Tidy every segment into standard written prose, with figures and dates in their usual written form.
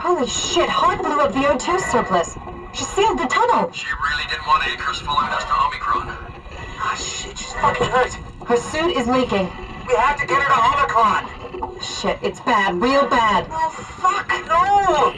Holy shit, Hawk blew up the O2 surplus. She sealed the tunnel. She really didn't want Acres following us to Omicron. Ah, shit, she's fucking hurt. Her suit is leaking. We have to get her to Omicron. Shit, it's bad, real bad. Oh, fuck, no!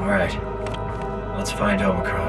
Alright, let's find Omicron.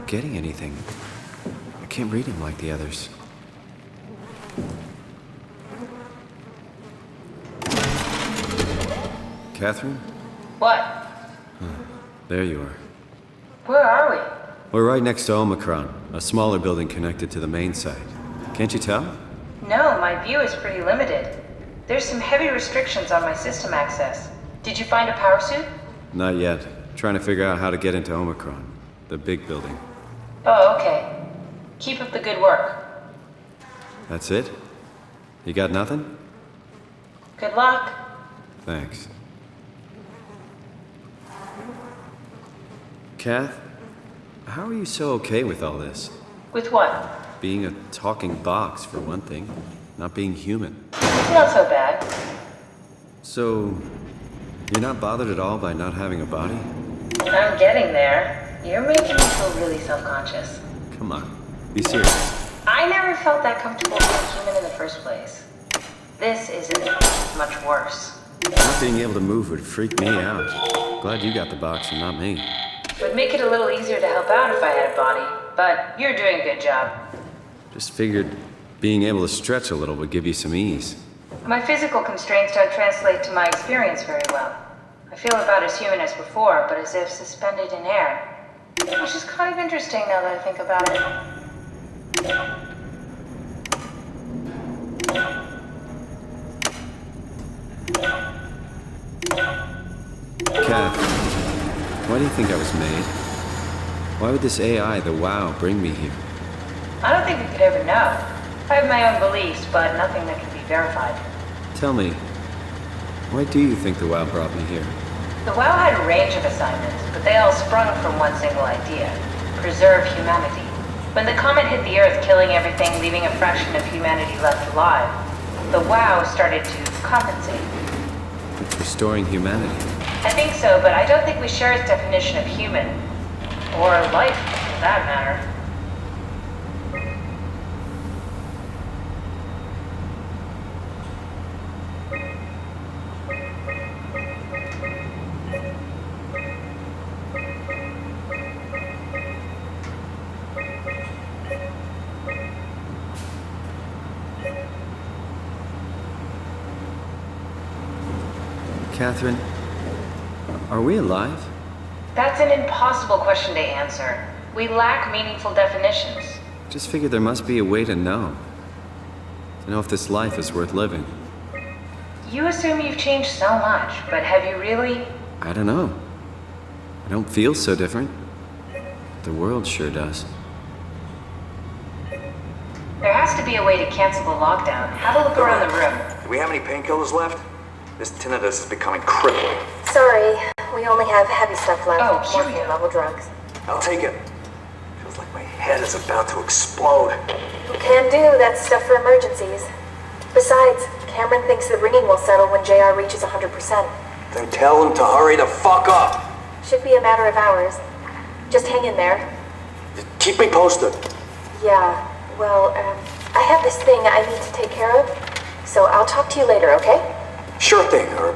Getting anything. I can't read him like the others. Catherine? What? There you are. Where are we? We're right next to Omicron, a smaller building connected to the main site. Can't you tell? No, my view is pretty limited. There's some heavy restrictions on my system access. Did you find a power suit? Not yet. Trying to figure out how to get into Omicron, the big building. Oh, okay. Keep up the good work. That's it? You got nothing? Good luck. Thanks. Kath, how are you so okay with all this? With what? Being a talking box, for one thing. Not being human. It's not so bad. So, you're not bothered at all by not having a body? I'm getting there. You're making me feel really self-conscious. Come on, be serious. I never felt that comfortable being human in the first place. This isn't much worse. Not being able to move would freak me out. Glad you got the box and not me. Would make it a little easier to help out if I had a body, but you're doing a good job. Just figured being able to stretch a little would give you some ease. My physical constraints don't translate to my experience very well. I feel about as human as before, but as if suspended in air. Which is kind of interesting now that I think about it. Kath, why do you think I was made? Why would this AI, the WoW, bring me here? I don't think we could ever know. I have my own beliefs, but nothing that can be verified. Tell me, why do you think the WoW brought me here? The WoW had a range of assignments, but they all sprung from one single idea: preserve humanity. When the comet hit the Earth, killing everything, leaving a fraction of humanity left alive, the WoW started to compensate. It's restoring humanity. I think so, but I don't think we share its definition of human. Or life, for that matter. Catherine, are we alive? That's an impossible question to answer. We lack meaningful definitions. Just figured there must be a way to know. To know if this life is worth living. You assume you've changed so much, but have you really? I don't know. I don't feel so different. The world sure does. There has to be a way to cancel the lockdown. Have a look around the room. Do we have any painkillers left? This tinnitus is becoming crippling. Sorry, we only have heavy stuff left. Oh, here we Morphine go. level drugs. I'll take it. Feels like my head head is about to explode. Can do, that's stuff for emergencies. Besides, Cameron thinks the ringing will settle when JR reaches 100%. Then tell him to hurry the fuck up. Should be a matter of hours. Just hang in there. Keep me posted. Yeah, well, I have this thing I need to take care of, so I'll talk to you later, okay? Sure thing, Herb.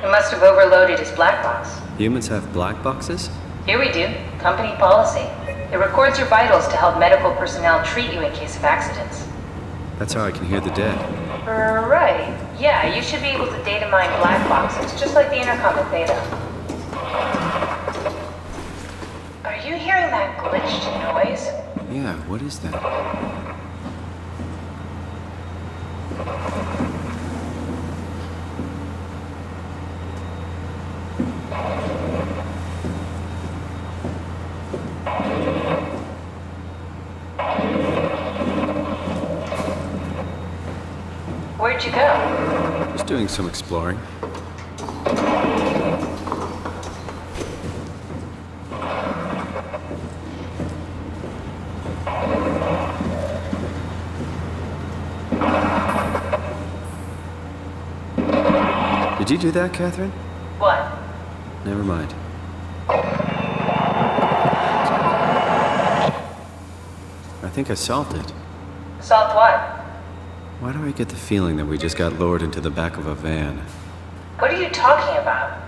He must have overloaded his black box. Humans have black boxes? Here we do. Company policy. It records your vitals to help medical personnel treat you in case of accidents. That's how I can hear the dead. Right. Yeah, you should be able to data mine black boxes, just like the intercom at Theta. Are you hearing that glitched noise? Yeah, what is that? Where'd you go? Just doing some exploring. Did you do that, Catherine? What? Never mind. I think I solved it. Solved what? Why do I get the feeling that we just got lured into the back of a van? What are you talking about?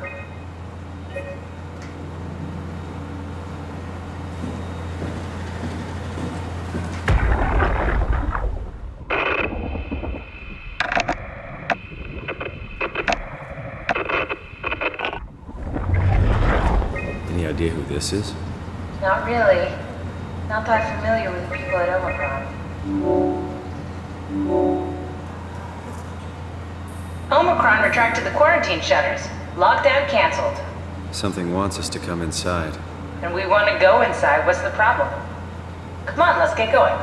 Any idea who this is? Not really. Not that familiar with the people at Omicron. Omicron retracted the quarantine shutters. Lockdown canceled. Something wants us to come inside. And we want to go inside. What's the problem? Come on, let's get going.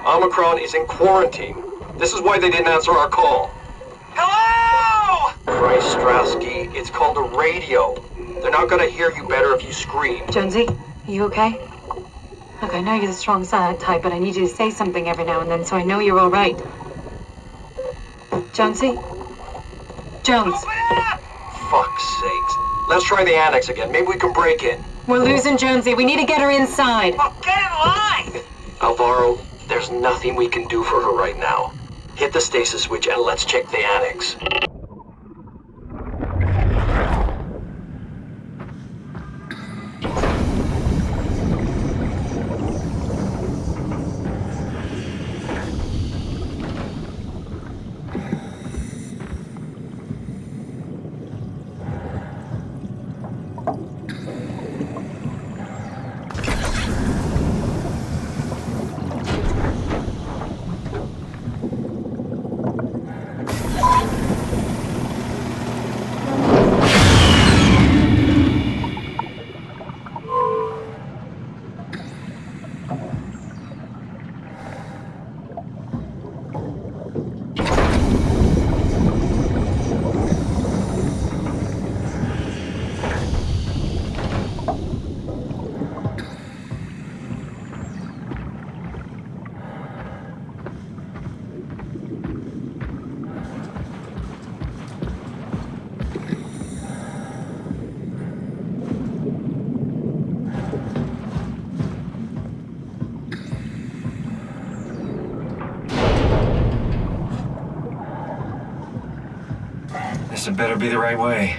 Omicron is in quarantine. This is why they didn't answer our call. Hello! Christ, Strasky, it's called a radio. They're not gonna hear you better if you scream. Jonesy, are you okay? Look, I know you're the strong silent type, but I need you to say something every now and then so I know you're all right. Jonesy? Jones. Fuck's sakes. Let's try the annex again. Maybe we can break in. We're losing Jonesy. We need to get her inside. Get in line! Alvaro, there's nothing we can do for her right now. Hit the stasis switch and let's check the annex. This had better be the right way.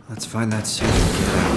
Let's find that suit and get out.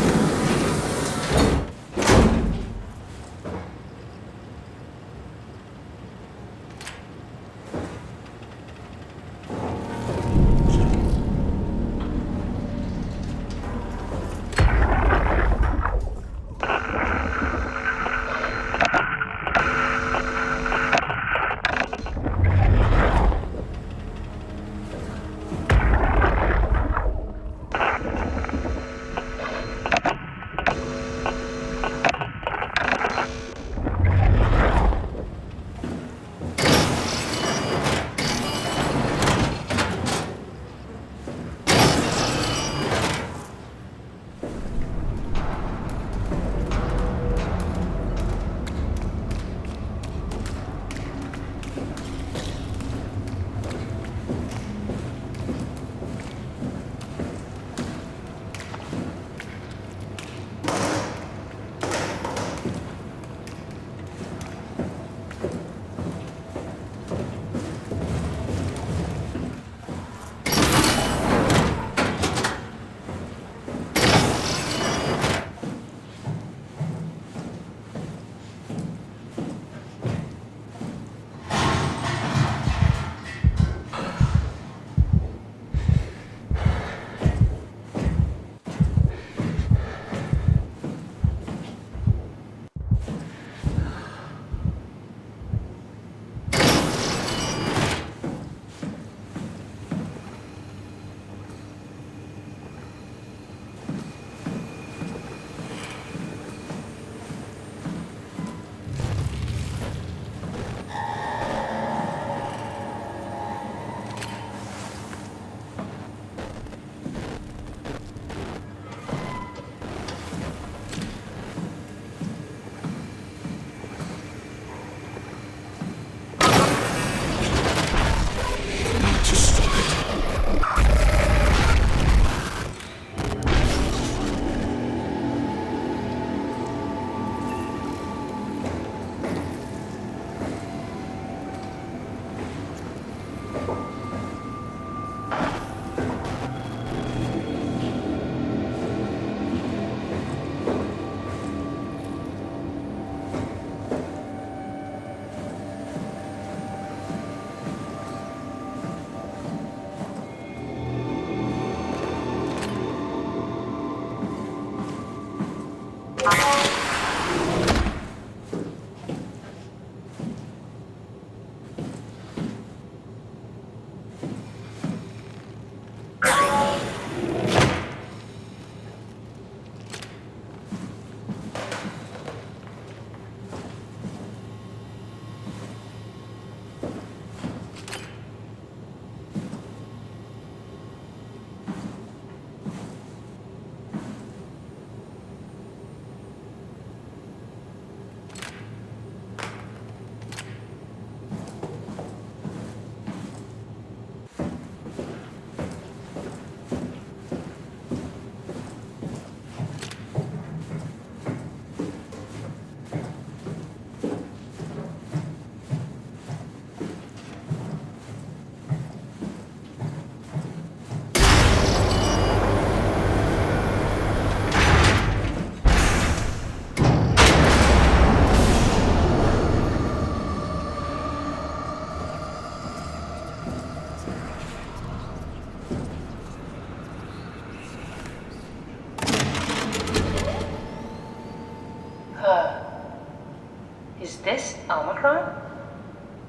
Omicron?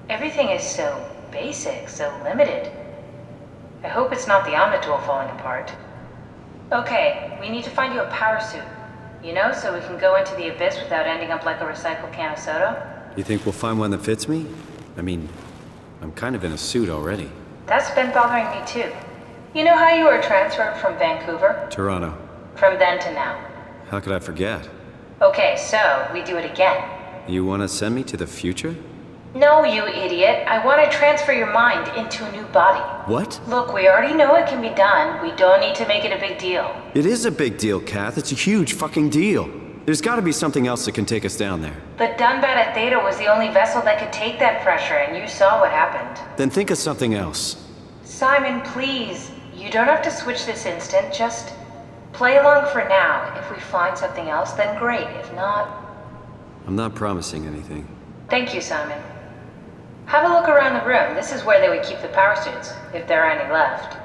Everything is so basic, so limited. I hope it's not the Omnitool falling apart. Okay, we need to find you a power suit. You know, so we can go into the abyss without ending up like a recycled can of soda? You think we'll find one that fits me? I mean, I'm kind of in a suit already. That's been bothering me too. You know how you were transferred from Vancouver? Toronto. From then to now. How could I forget? Okay, so we do it again. You want to send me to the future? No, you idiot. I want to transfer your mind into a new body. What? Look, we already know it can be done. We don't need to make it a big deal. It is a big deal, Kath. It's a huge fucking deal. There's got to be something else that can take us down there. But Dunbat at Theta was the only vessel that could take that pressure, and you saw what happened. Then think of something else. Simon, please. You don't have to switch this instant. Just play along for now. If we find something else, then great. If not... I'm not promising anything. Thank you, Simon. Have a look around the room. This is where they would keep the power suits, if there are any left.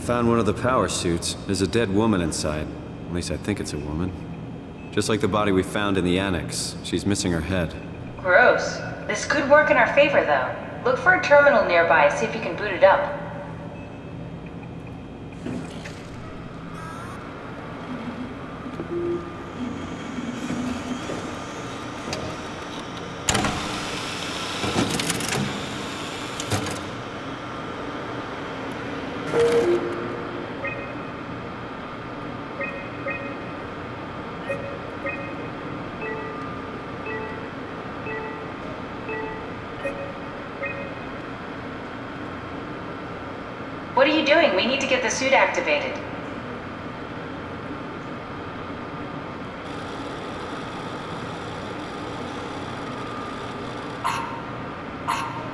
Found one of the power suits. There's a dead woman inside. At least I think it's a woman. Just like the body we found in the annex. She's missing her head. Gross. This could work in our favor, though. Look for a terminal nearby, see if you can boot it up. What are you doing? We need to get the suit activated.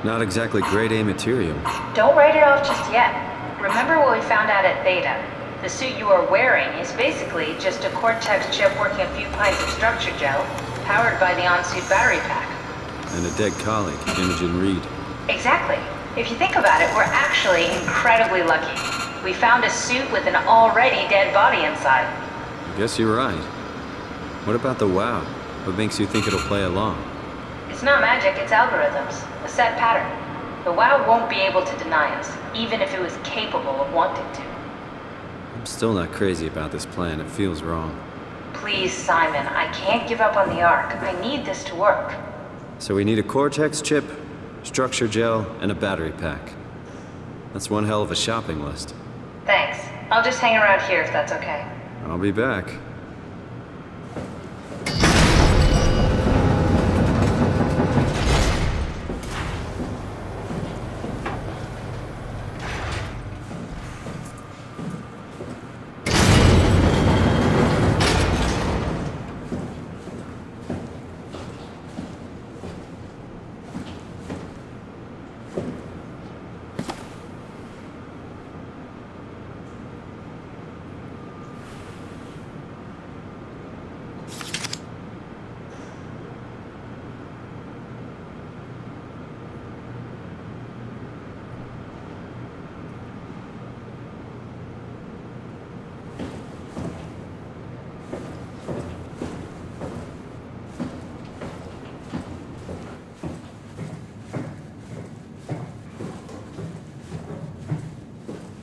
Not exactly grade A material. Don't write it off just yet. Remember what we found out at Theta. The suit you are wearing is basically just a Cortex chip working a few pints of structure gel, powered by the on-suit battery pack. And a dead colleague, Imogen Reed. Exactly. If you think about it, we're actually incredibly lucky. We found a suit with an already dead body inside. I guess you're right. What about the WoW? What makes you think it'll play along? It's not magic, it's algorithms. A set pattern. The WoW won't be able to deny us, even if it was capable of wanting to. I'm still not crazy about this plan. It feels wrong. Please, Simon, I can't give up on the Ark. I need this to work. So we need a Cortex chip, structure gel, and a battery pack. That's one hell of a shopping list. Thanks. I'll just hang around here if that's okay. I'll be back.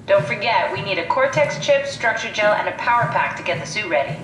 Don't forget, we need a Cortex chip, structure gel, and a power pack to get the suit ready.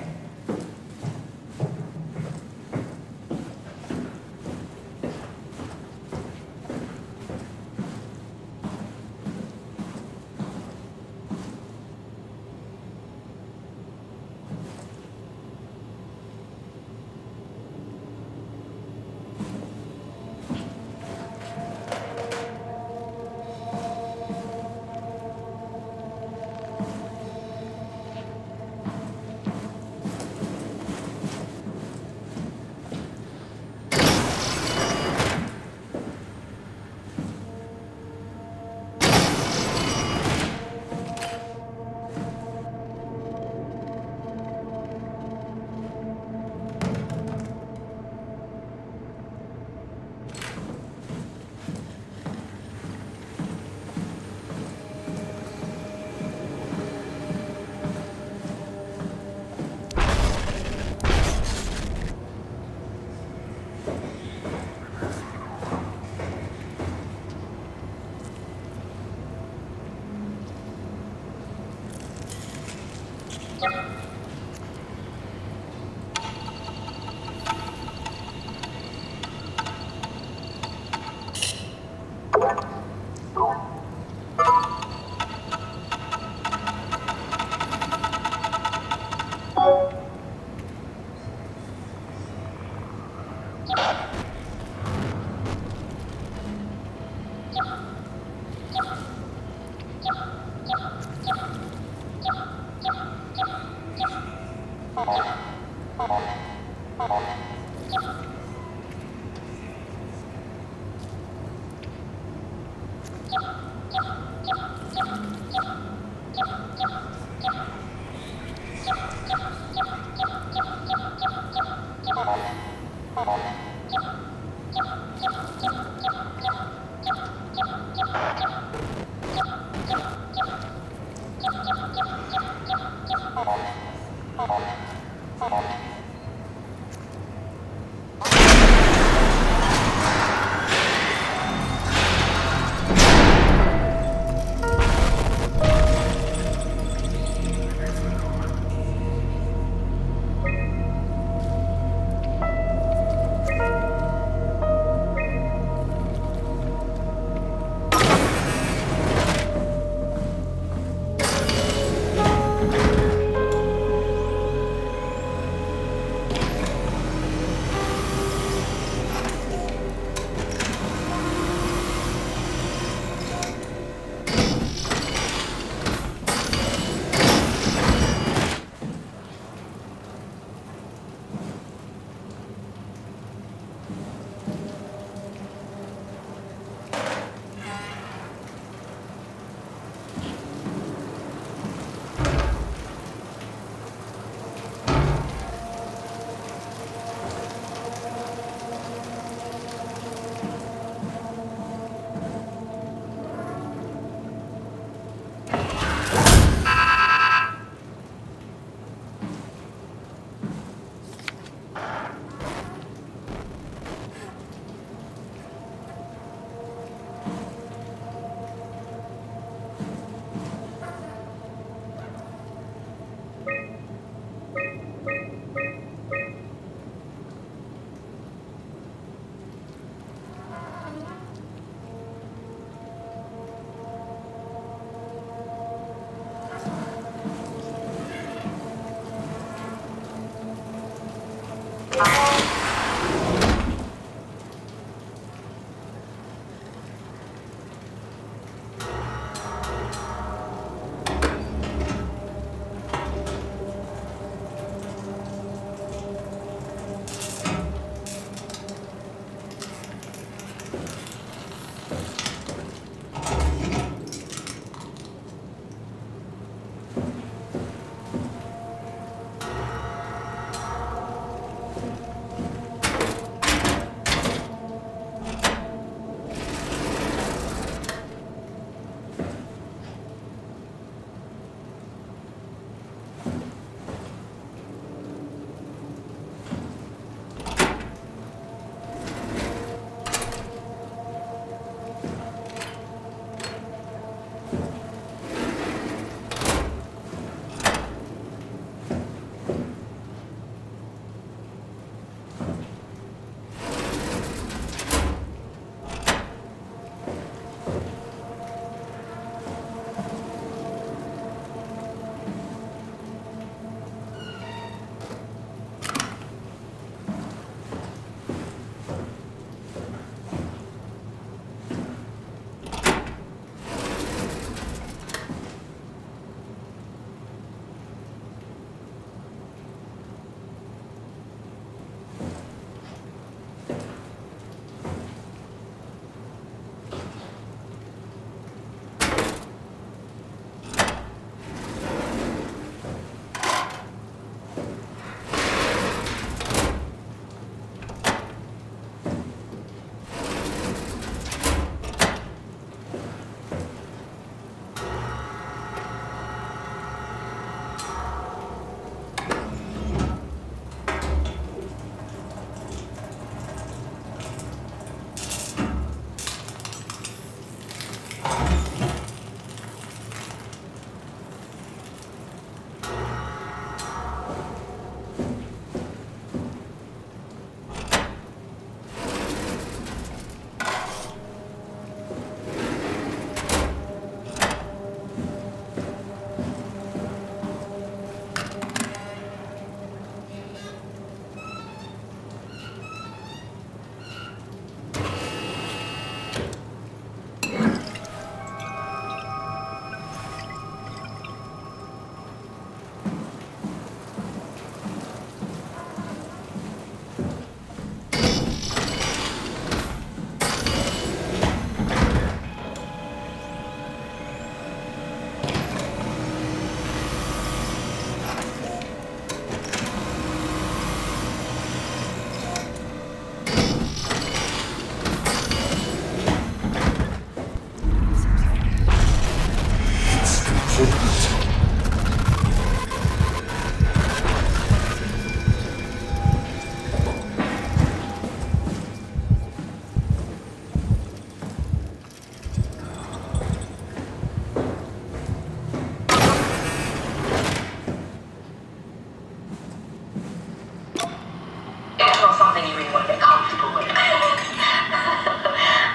It's not something you really want to get comfortable with.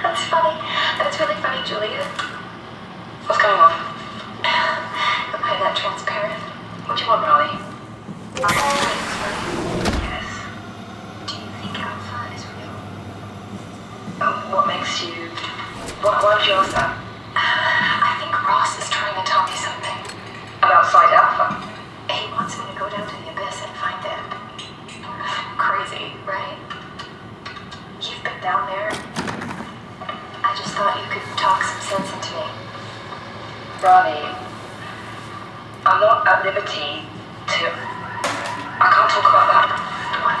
That's funny. That's really funny, Julia. What's going on? Am I that transparent? What do you want, Riley? Yes. Do you think Alpha is real? What makes you... Why would you ask that? I think Ross is trying to tell me something. About Site Alpha? He wants me to go down to the abyss and find it. Crazy, right? You've been down there. I just thought you could talk some sense into me. Riley, I'm not at liberty to... I can't talk about that. What?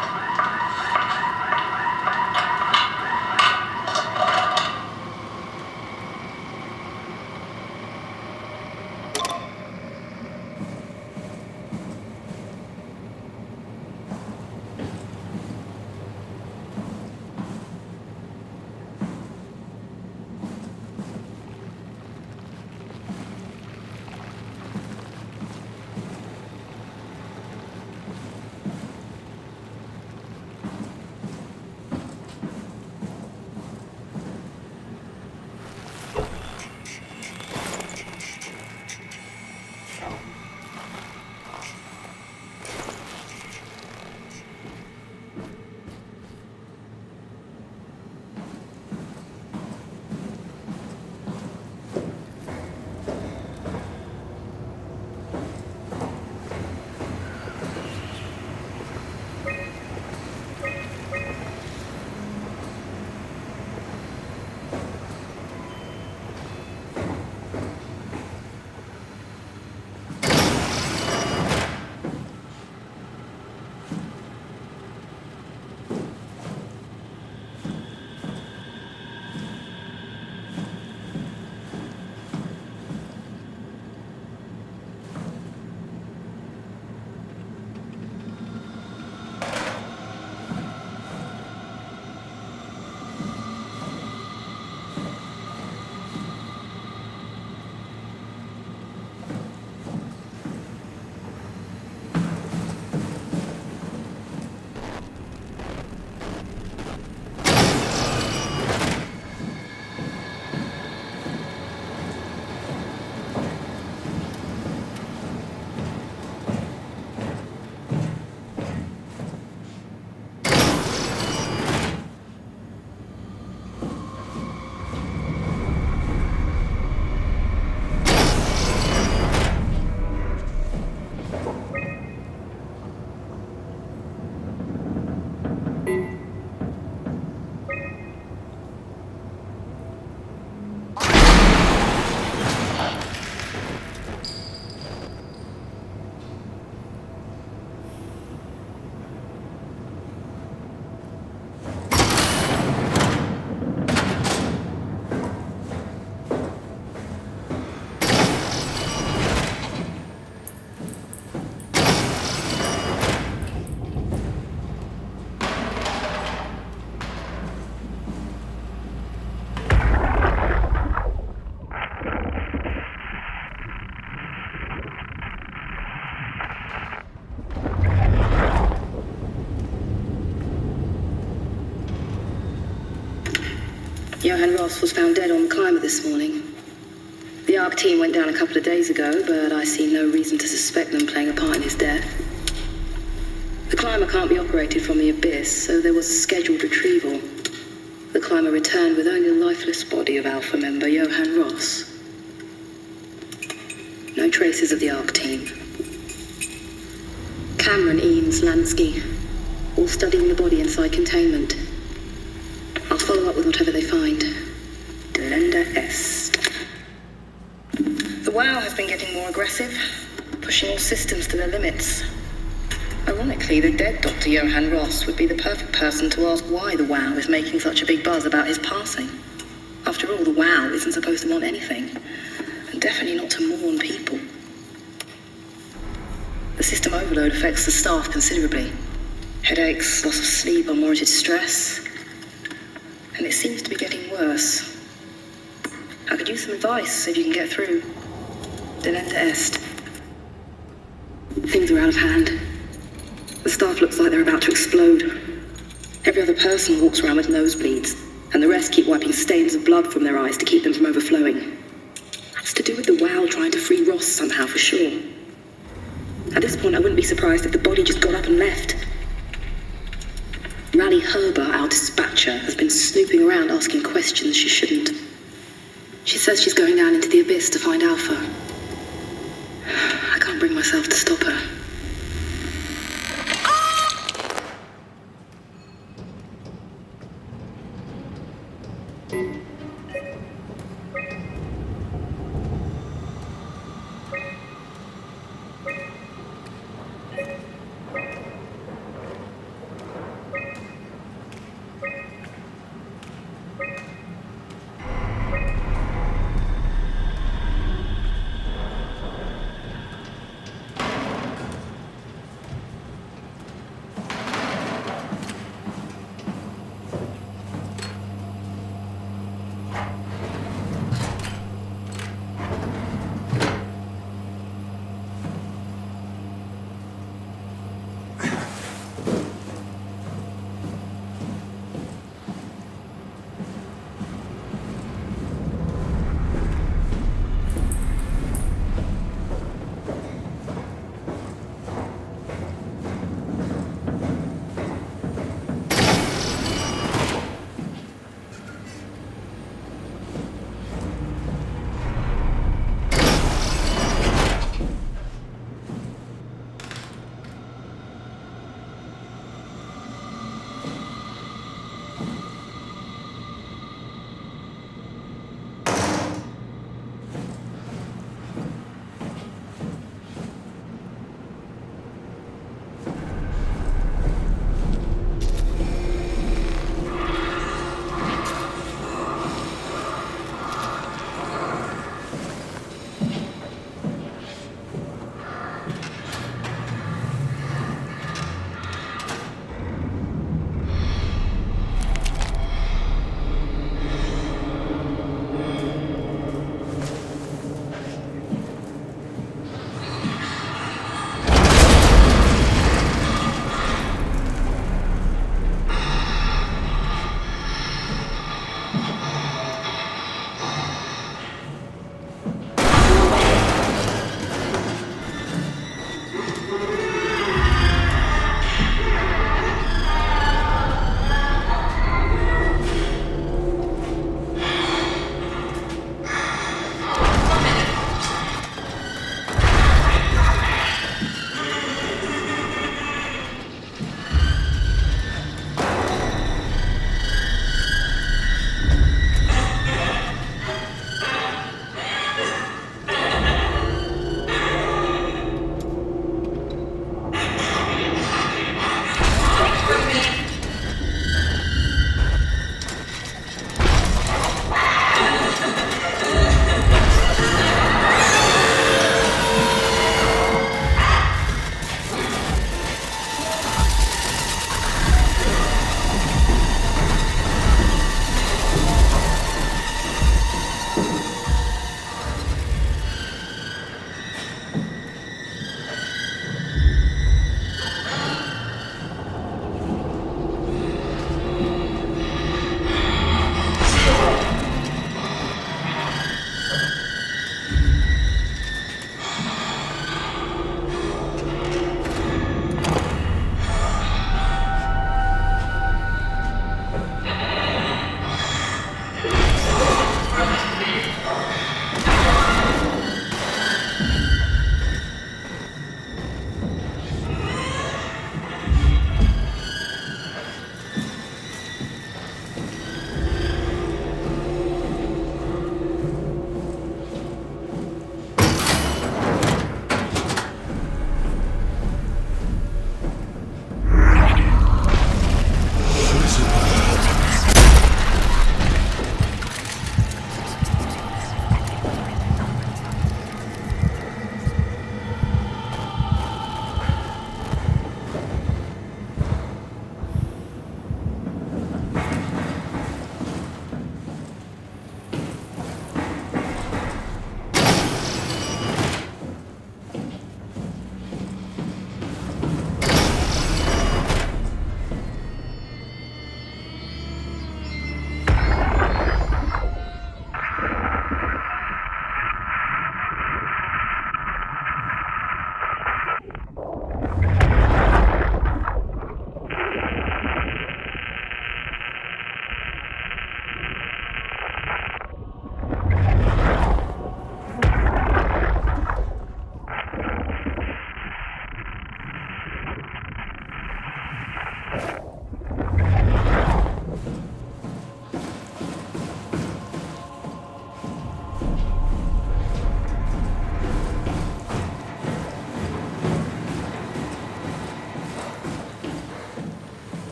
Ross was found dead on the climber this morning. The ARC team went down a couple of days ago, but I see no reason to suspect them playing a part in his death. The climber can't be operated from the abyss, so there was a scheduled retrieval. The climber returned with only the lifeless body of Alpha member Johann Ross. No traces of the ARC team. Cameron, Eames, Lansky, all studying the body inside containment. I'll follow up with whatever they find. Delenda Est. The WOW has been getting more aggressive, pushing all systems to their limits. Ironically, the dead Dr. Johann Ross would be the perfect person to ask why the WOW is making such a big buzz about his passing. After all, the WOW isn't supposed to want anything, and definitely not to mourn people. The system overload affects the staff considerably. Headaches, loss of sleep, unwarranted stress. And it seems to be getting worse. I could use some advice if you can get through. Delenda Est. Things are out of hand. The staff looks like they're about to explode. Every other person walks around with nosebleeds, and the rest keep wiping stains of blood from their eyes to keep them from overflowing. That's to do with the WOW trying to free Ross somehow, for sure. At this point, I wouldn't be surprised if the body just got up and left. Rally Herber, our dispatcher, has been snooping around asking questions she shouldn't. She says she's going down into the abyss to find Alpha. I can't bring myself to stop her.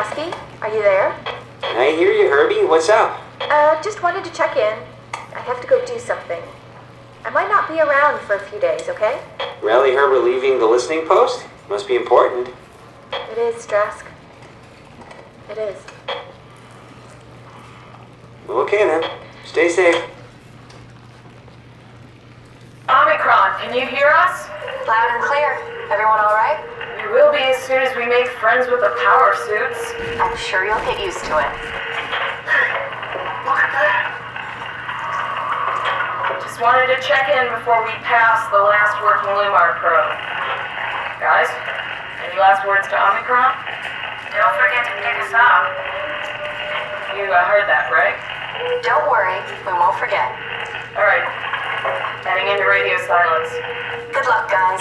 Strasky, are you there? I hear you, Herbie. What's up? Just wanted to check in. I have to go do something. I might not be around for a few days, okay? Rally Herbert leaving the listening post? Must be important. It is, Strask. It is. Well, okay then. Stay safe. Omicron, can you hear us? Loud and clear. Everyone all right? We will be as soon as we make friends with the power suits. I'm sure you'll get used to it. Look at that. Just wanted to check in before we pass the last working Lumar probe. Guys, any last words to Omicron? Don't forget to pick us up. You heard that, right? Don't worry, we won't forget. Alright. Heading into radio silence. Good luck, guys.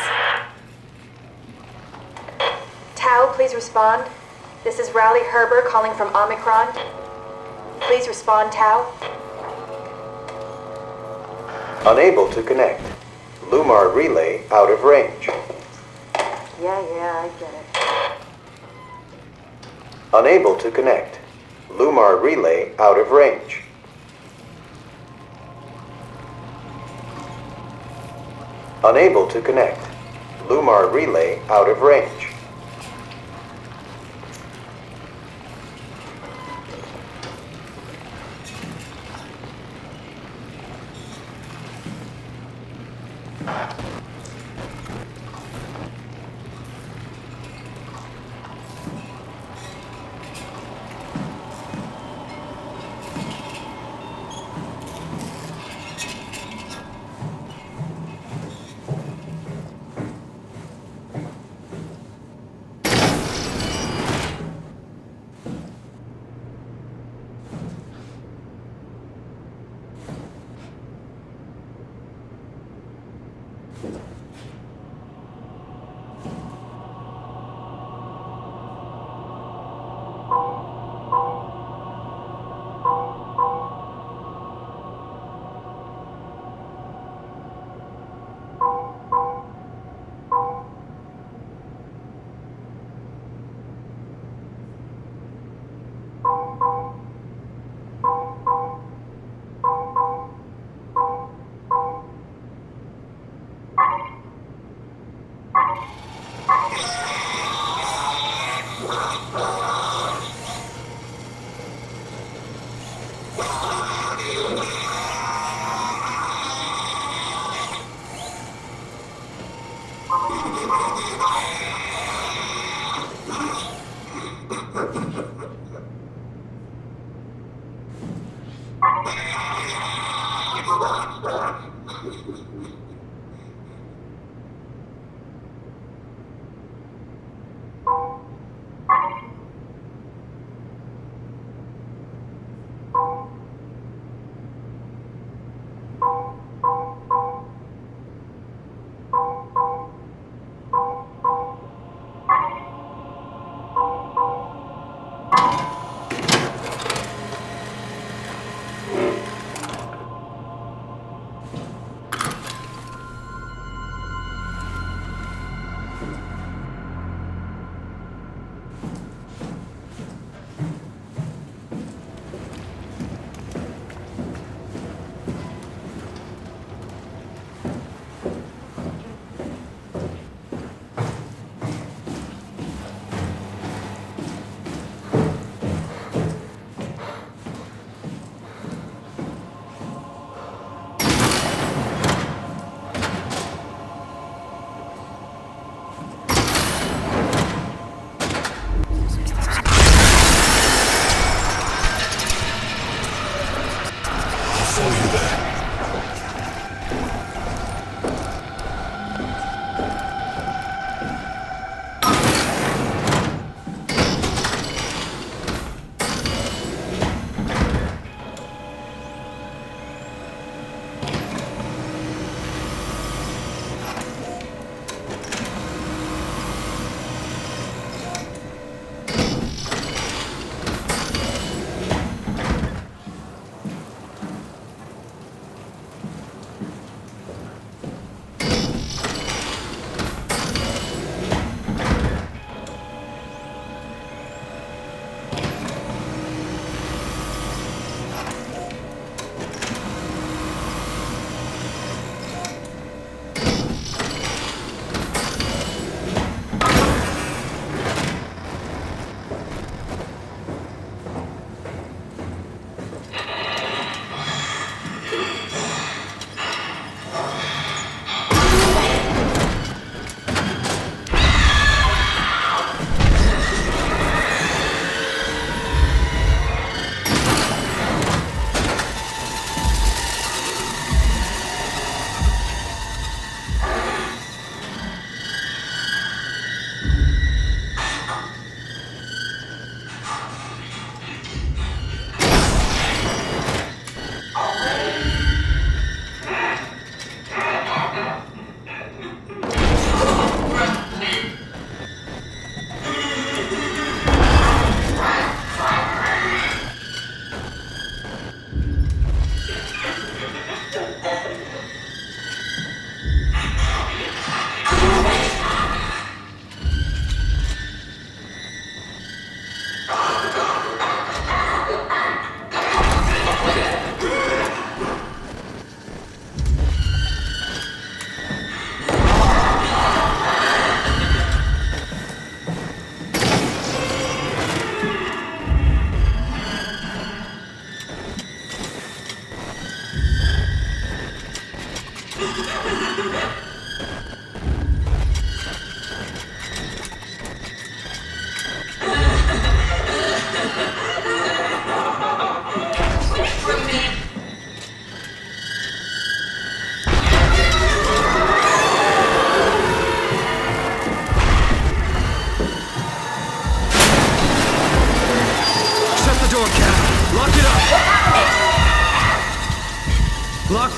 Tau, please respond. This is Rally Herber calling from Omicron. Please respond, Tau. Unable to connect. Lumar relay out of range. Yeah, I get it. Unable to connect. Lumar relay out of range. Unable to connect. Lumar relay out of range.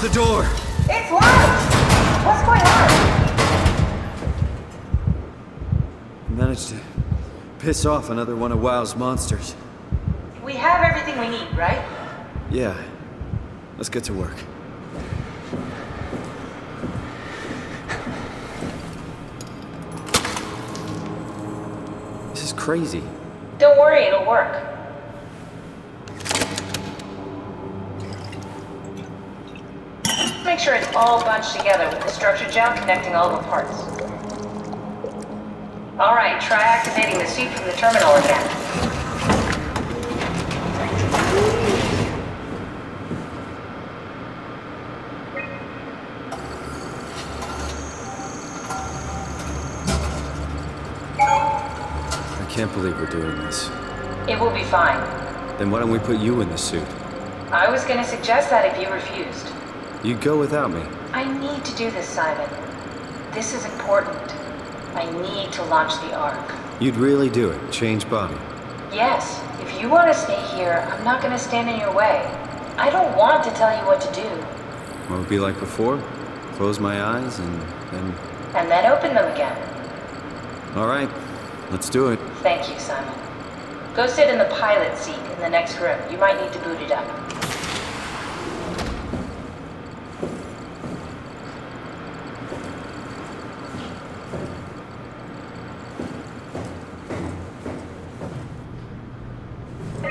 the door! It's locked! What's going on? I managed to piss off another one of WoW's monsters. We have everything we need, right? Yeah. Let's get to work. This is crazy. Don't worry, it'll work. Make sure it's all bunched together with the structure gel connecting all the parts. Alright, try activating the suit from the terminal again. I can't believe we're doing this. It will be fine. Then why don't we put you in the suit? I was gonna suggest that if you refused. You'd go without me. I need to do this, Simon. This is important. I need to launch the Ark. You'd really do it? Change body? Yes. If you want to stay here, I'm not gonna stand in your way. I don't want to tell you what to do. What would it be like before? Close my eyes and then... And then open them again. All right. Let's do it. Thank you, Simon. Go sit in the pilot seat in the next room. You might need to boot it up.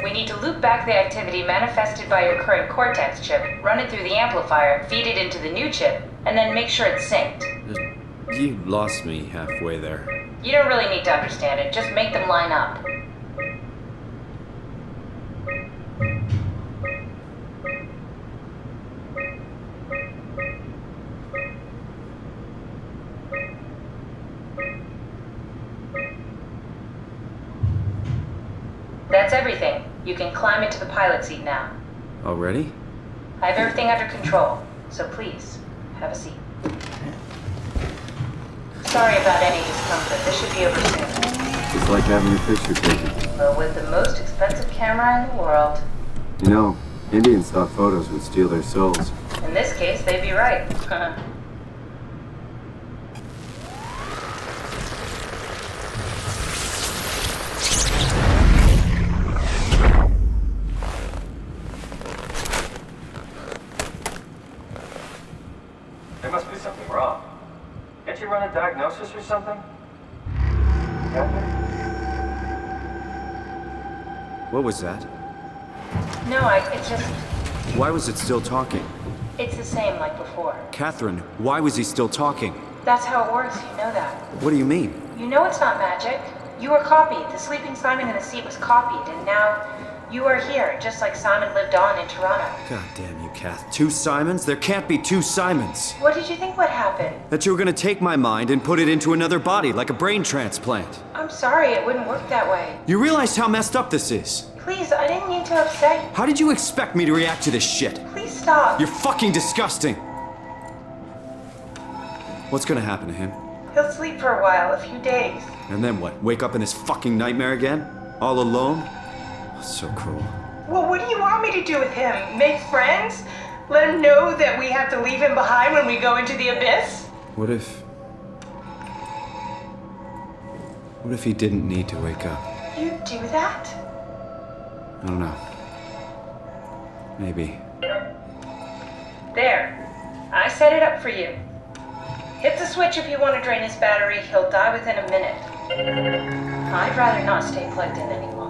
We need to loop back the activity manifested by your current Cortex chip, run it through the amplifier, feed it into the new chip, and then make sure it's synced. You lost me halfway there. You don't really need to understand it, just make them line up. That's everything. You can climb into the pilot seat now. Already? I have everything under control, so please, have a seat. Sorry about any discomfort. This should be over soon. It's like having your picture taken. Well, with the most expensive camera in the world. You know, Indians thought photos would steal their souls. In this case, they'd be right. There must be something wrong. Can't you run a diagnosis or something? What was that? No, it's just... Why was it still talking? It's the same like before. Catherine, why was he still talking? That's how it works, you know that. What do you mean? You know it's not magic. You were copied. The sleeping Simon in the seat was copied, and now you are here, just like Simon lived on in Toronto. God damn you, Kath. 2 Simons? There can't be 2 Simons. What did you think would happen? That you were gonna take my mind and put it into another body, like a brain transplant. I'm sorry, it wouldn't work that way. You realize how messed up this is? Please, I didn't mean to upset you. How did you expect me to react to this shit? Please stop. You're fucking disgusting! What's gonna happen to him? He'll sleep for a while, a few days. And then what? Wake up in this fucking nightmare again? All alone? So cruel. Well, what do you want me to do with him? Make friends? Let him know that we have to leave him behind when we go into the abyss? What if he didn't need to wake up? You'd do that? I don't know. Maybe. There. I set it up for you. Hit the switch if you want to drain his battery. He'll die within a minute. I'd rather not stay plugged in any longer.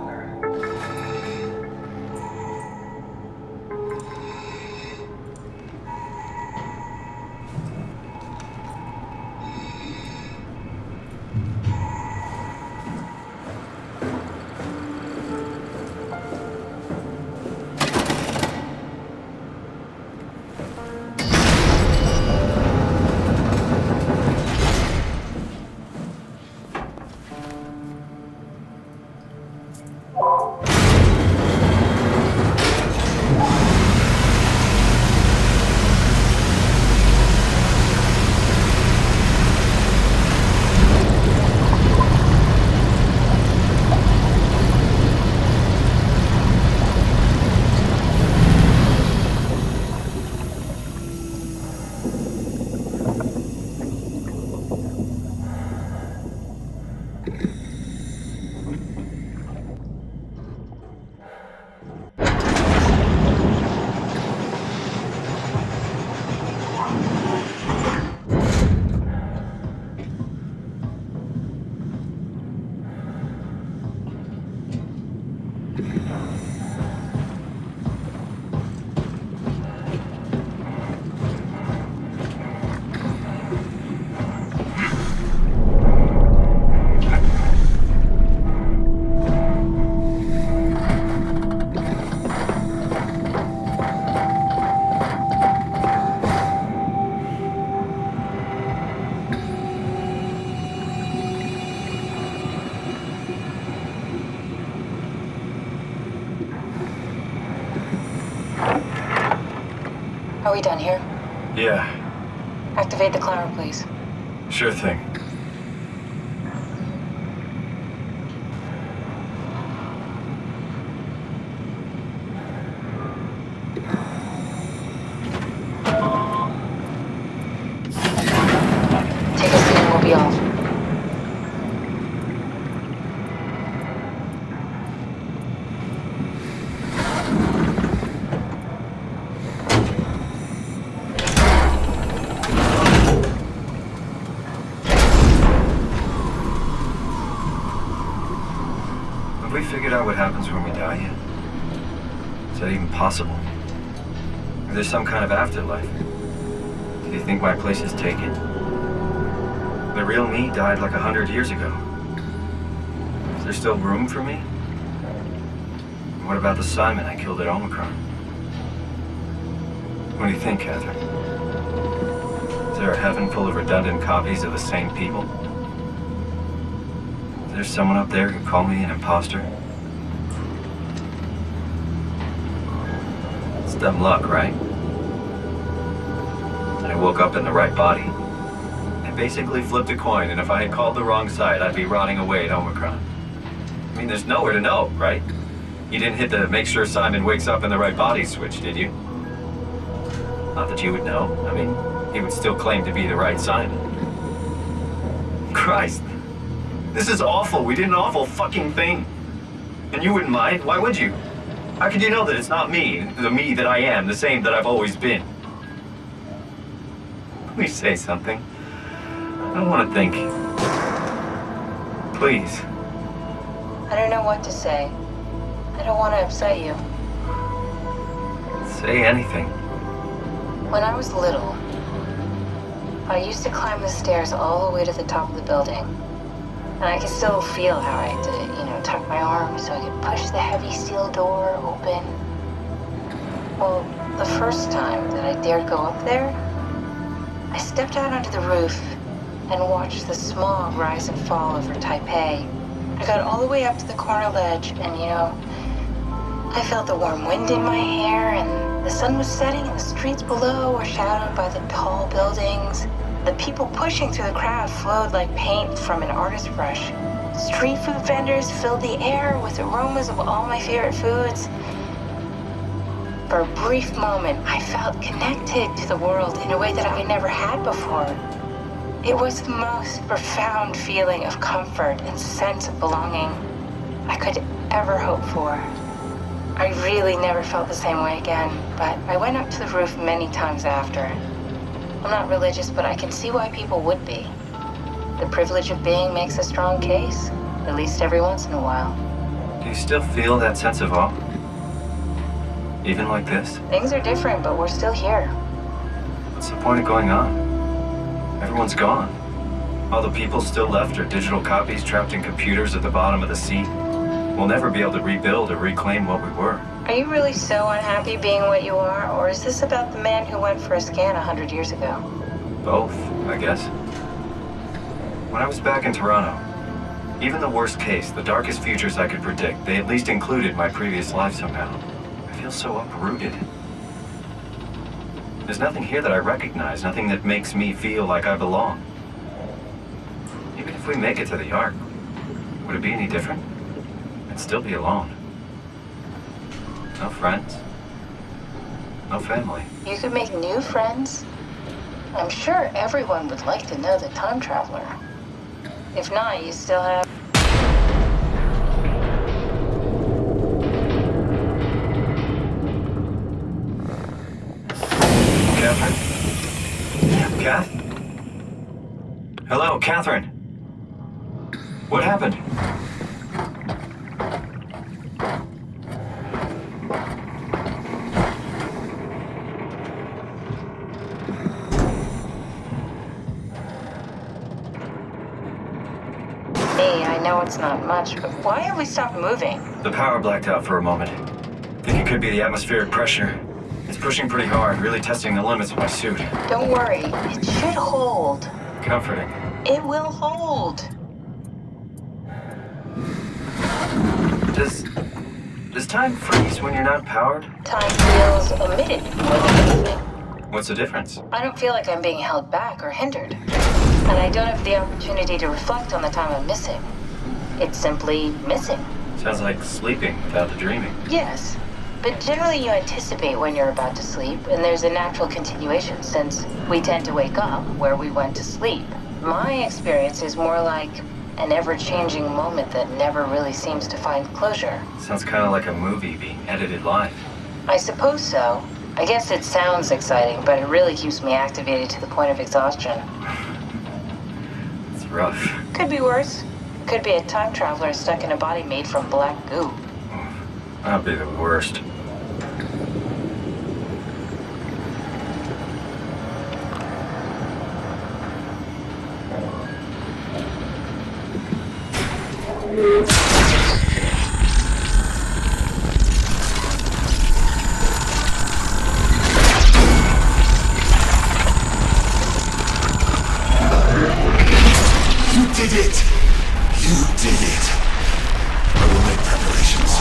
Are we done here? Yeah, Activate the climber, please. sure thing. Take a seat and we'll be off. Have we figured out what happens when we die yet? Is that even possible? Is there some kind of afterlife? Do you think my place is taken? The real me died like 100 years ago. Is there still room for me? And what about the Simon I killed at Omicron? What do you think, Catherine? Is there a heaven full of redundant copies of the same people? Is there someone up there who called me an imposter? It's dumb luck, right? I woke up in the right body. I basically flipped a coin, and if I had called the wrong side, I'd be rotting away at Omicron. I mean, there's nowhere to know, right? You didn't hit the make sure Simon wakes up in the right body switch, did you? Not that you would know. I mean, he would still claim to be the right Simon. Christ. This is awful. We did an awful fucking thing. And you wouldn't mind? Why would you? How could you know that it's not me, the me that I am, the same that I've always been? Please say something. I don't want to think. Please. I don't know what to say. I don't want to upset you. Say anything. When I was little, I used to climb the stairs all the way to the top of the building. And I could still feel how I had to, tuck my arm so I could push the heavy steel door open. Well, the first time that I dared go up there, I stepped out onto the roof and watched the smog rise and fall over Taipei. I got all the way up to the corner ledge and, I felt the warm wind in my hair and the sun was setting and the streets below were shadowed by the tall buildings. The people pushing through the crowd flowed like paint from an artist's brush. Street food vendors filled the air with aromas of all my favorite foods. For a brief moment, I felt connected to the world in a way that I never had before. It was the most profound feeling of comfort and sense of belonging I could ever hope for. I really never felt the same way again, but I went up to the roof many times after. I'm not religious, but I can see why people would be. The privilege of being makes a strong case, at least every once in a while. Do you still feel that sense of awe? Even like this? Things are different, but we're still here. What's the point of going on? Everyone's gone. All the people still left are digital copies trapped in computers at the bottom of the sea. We'll never be able to rebuild or reclaim what we were. Are you really so unhappy being what you are, or is this about the man who went for a scan 100 years ago? Both, I guess. When I was back in Toronto, even the worst case, the darkest futures I could predict, they at least included my previous life somehow. I feel so uprooted. There's nothing here that I recognize, nothing that makes me feel like I belong. Even if we make it to the Ark, would it be any different? I'd still be alone. No friends. No family. You could make new friends. I'm sure everyone would like to know the time traveler. If not, you still have... Catherine? Kath? Hello, Catherine. What happened? Hey, I know it's not much, but why have we stopped moving? The power blacked out for a moment. Think it could be the atmospheric pressure. It's pushing pretty hard, really testing the limits of my suit. Don't worry, it should hold. Comforting. It will hold. Does time freeze when you're not powered? Time feels omitted more than anything. What's the difference? I don't feel like I'm being held back or hindered. And I don't have the opportunity to reflect on the time I'm missing. It's simply missing. Sounds like sleeping without the dreaming. Yes, but generally you anticipate when you're about to sleep, and there's a natural continuation since we tend to wake up where we went to sleep. My experience is more like an ever-changing moment that never really seems to find closure. Sounds kind of like a movie being edited live. I suppose so. I guess it sounds exciting, but it really keeps me activated to the point of exhaustion. It's rough. Could be worse. Could be a time traveler stuck in a body made from black goo. That'd be the worst. You did it! You did it! I will make preparations.